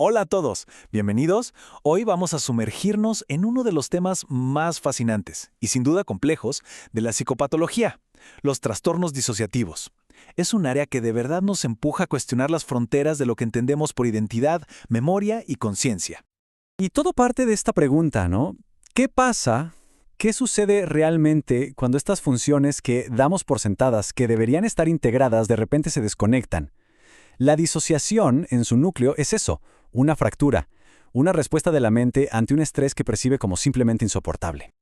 Hola a todos, bienvenidos. Hoy vamos a sumergirnos en uno de los temas más fascinantes y sin duda complejos de la psicopatología, los trastornos disociativos. Es un área que de verdad nos empuja a cuestionar las fronteras de lo que entendemos por identidad, memoria y conciencia. Y todo parte de esta pregunta, ¿no? ¿Qué pasa? ¿Qué sucede realmente cuando estas funciones que damos por sentadas, que deberían estar integradas, de repente se desconectan? La disociación, en su núcleo, es eso, una fractura, una respuesta de la mente ante un estrés que percibe como simplemente insoportable.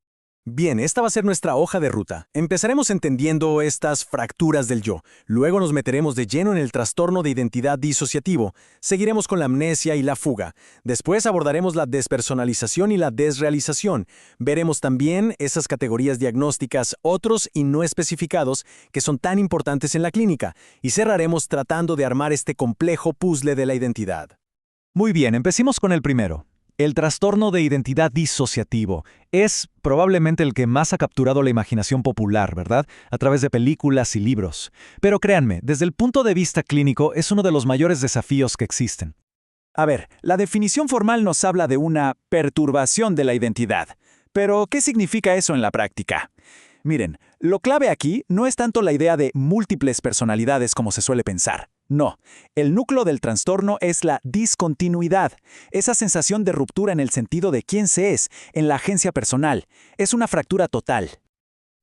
Bien, esta va a ser nuestra hoja de ruta. Empezaremos entendiendo estas fracturas del yo. Luego nos meteremos de lleno en el trastorno de identidad disociativo. Seguiremos con la amnesia y la fuga. Después abordaremos la despersonalización y la desrealización. Veremos también esas categorías diagnósticas, otros y no especificados, que son tan importantes en la clínica. Y cerraremos tratando de armar este complejo puzzle de la identidad. Muy bien, empecemos con el primero. El trastorno de identidad disociativo es probablemente el que más ha capturado la imaginación popular, ¿verdad? A través de películas y libros. Pero créanme, desde el punto de vista clínico es uno de los mayores desafíos que existen. A ver, la definición formal nos habla de una perturbación de la identidad. Pero, ¿qué significa eso en la práctica? Miren, lo clave aquí no es tanto la idea de múltiples personalidades como se suele pensar. No, el núcleo del trastorno es la discontinuidad, esa sensación de ruptura en el sentido de quién se es, en la agencia personal. Es una fractura total.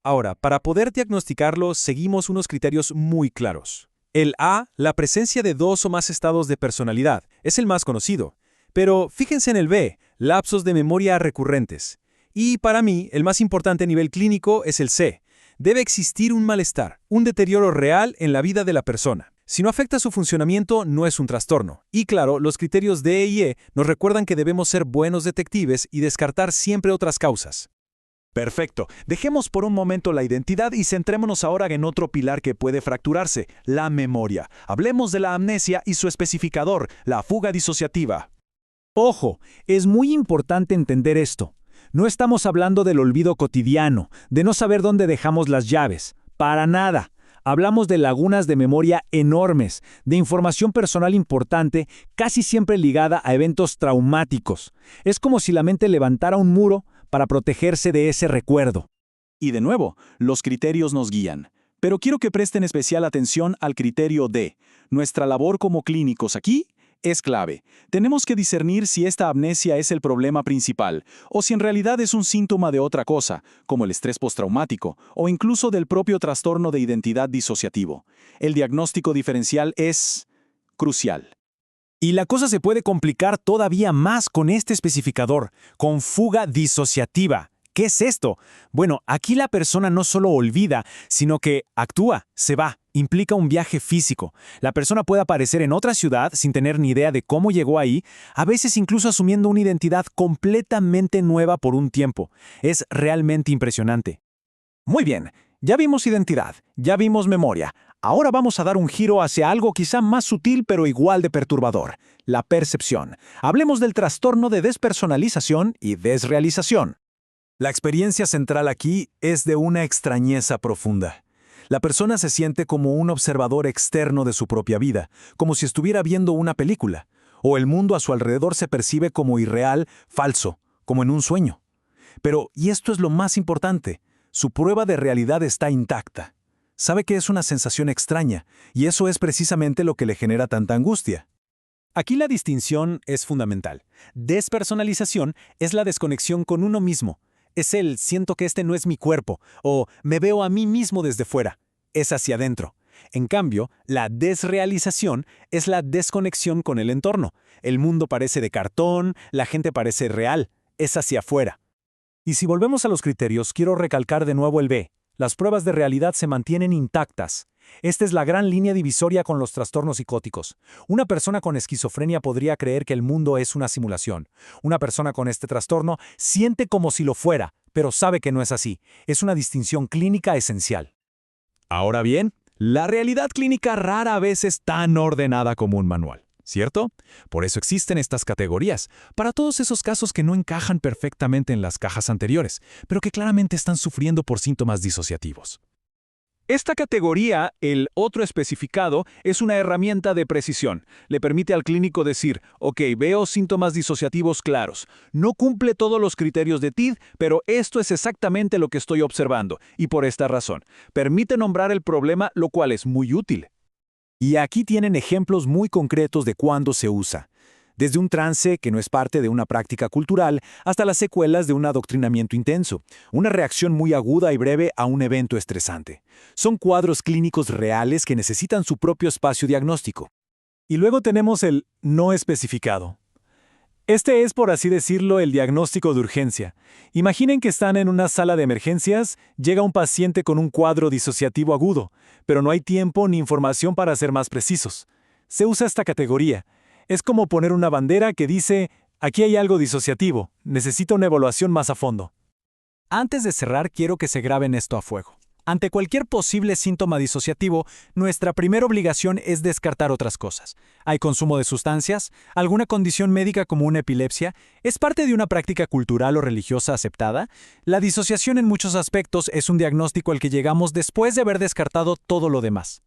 Ahora, para poder diagnosticarlo, seguimos unos criterios muy claros. El A, la presencia de 2 o más estados de personalidad, es el más conocido. Pero fíjense en el B, lapsos de memoria recurrentes. Y para mí, el más importante a nivel clínico es el C. Debe existir un malestar, un deterioro real en la vida de la persona. Si no afecta su funcionamiento, no es un trastorno. Y claro, los criterios D y E nos recuerdan que debemos ser buenos detectives y descartar siempre otras causas. Perfecto. Dejemos por un momento la identidad y centrémonos ahora en otro pilar que puede fracturarse, la memoria. Hablemos de la amnesia y su especificador, la fuga disociativa. Ojo, es muy importante entender esto. No estamos hablando del olvido cotidiano, de no saber dónde dejamos las llaves. Para nada. Hablamos de lagunas de memoria enormes, de información personal importante, casi siempre ligada a eventos traumáticos. Es como si la mente levantara un muro para protegerse de ese recuerdo. Y de nuevo, los criterios nos guían. Pero quiero que presten especial atención al criterio D. Nuestra labor como clínicos aquí es clave. Tenemos que discernir si esta amnesia es el problema principal o si en realidad es un síntoma de otra cosa, como el estrés postraumático o incluso del propio trastorno de identidad disociativo. El diagnóstico diferencial es crucial. Y la cosa se puede complicar todavía más con este especificador, con fuga disociativa. ¿Qué es esto? Bueno, aquí la persona no solo olvida, sino que actúa, se va. Implica un viaje físico. La persona puede aparecer en otra ciudad sin tener ni idea de cómo llegó ahí, a veces incluso asumiendo una identidad completamente nueva por un tiempo. Es realmente impresionante. Muy bien, ya vimos identidad, ya vimos memoria. Ahora vamos a dar un giro hacia algo quizá más sutil pero igual de perturbador, la percepción. Hablemos del trastorno de despersonalización y desrealización. La experiencia central aquí es de una extrañeza profunda. La persona se siente como un observador externo de su propia vida, como si estuviera viendo una película, o el mundo a su alrededor se percibe como irreal, falso, como en un sueño. Pero, y esto es lo más importante, su prueba de realidad está intacta. Sabe que es una sensación extraña, y eso es precisamente lo que le genera tanta angustia. Aquí la distinción es fundamental. Despersonalización es la desconexión con uno mismo. Es el siento que este no es mi cuerpo, o me veo a mí mismo desde fuera. Es hacia adentro. En cambio, la desrealización es la desconexión con el entorno. El mundo parece de cartón, la gente parece real. Es hacia afuera. Y si volvemos a los criterios, quiero recalcar de nuevo el B. Las pruebas de realidad se mantienen intactas. Esta es la gran línea divisoria con los trastornos psicóticos. Una persona con esquizofrenia podría creer que el mundo es una simulación. Una persona con este trastorno siente como si lo fuera, pero sabe que no es así. Es una distinción clínica esencial. Ahora bien, la realidad clínica rara vez es tan ordenada como un manual, ¿cierto? Por eso existen estas categorías, para todos esos casos que no encajan perfectamente en las cajas anteriores, pero que claramente están sufriendo por síntomas disociativos. Esta categoría, el otro especificado, es una herramienta de precisión. Le permite al clínico decir, ok, veo síntomas disociativos claros. No cumple todos los criterios de TID, pero esto es exactamente lo que estoy observando, y por esta razón. Permite nombrar el problema, lo cual es muy útil. Y aquí tienen ejemplos muy concretos de cuándo se usa. Desde un trance que no es parte de una práctica cultural hasta las secuelas de un adoctrinamiento intenso, una reacción muy aguda y breve a un evento estresante. Son cuadros clínicos reales que necesitan su propio espacio diagnóstico. Y luego tenemos el no especificado. Este es, por así decirlo, el diagnóstico de urgencia. Imaginen que están en una sala de emergencias, llega un paciente con un cuadro disociativo agudo, pero no hay tiempo ni información para ser más precisos. Se usa esta categoría. Es como poner una bandera que dice, aquí hay algo disociativo, necesita una evaluación más a fondo. Antes de cerrar, quiero que se graben esto a fuego. Ante cualquier posible síntoma disociativo, nuestra primera obligación es descartar otras cosas. ¿Hay consumo de sustancias? ¿Alguna condición médica como una epilepsia? ¿Es parte de una práctica cultural o religiosa aceptada? La disociación en muchos aspectos es un diagnóstico al que llegamos después de haber descartado todo lo demás.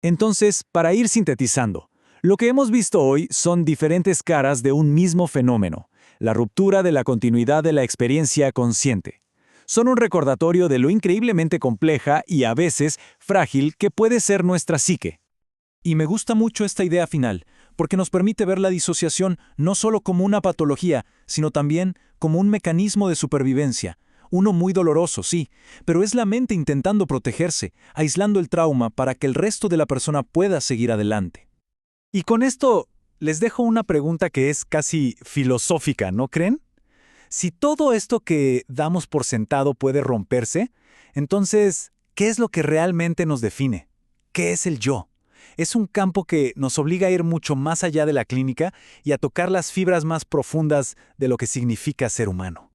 Entonces, para ir sintetizando, lo que hemos visto hoy son diferentes caras de un mismo fenómeno, la ruptura de la continuidad de la experiencia consciente. Son un recordatorio de lo increíblemente compleja y a veces frágil que puede ser nuestra psique. Y me gusta mucho esta idea final, porque nos permite ver la disociación no solo como una patología, sino también como un mecanismo de supervivencia. Uno muy doloroso, sí, pero es la mente intentando protegerse, aislando el trauma para que el resto de la persona pueda seguir adelante. Y con esto les dejo una pregunta que es casi filosófica, ¿no creen? Si todo esto que damos por sentado puede romperse, entonces, ¿qué es lo que realmente nos define? ¿Qué es el yo? Es un campo que nos obliga a ir mucho más allá de la clínica y a tocar las fibras más profundas de lo que significa ser humano.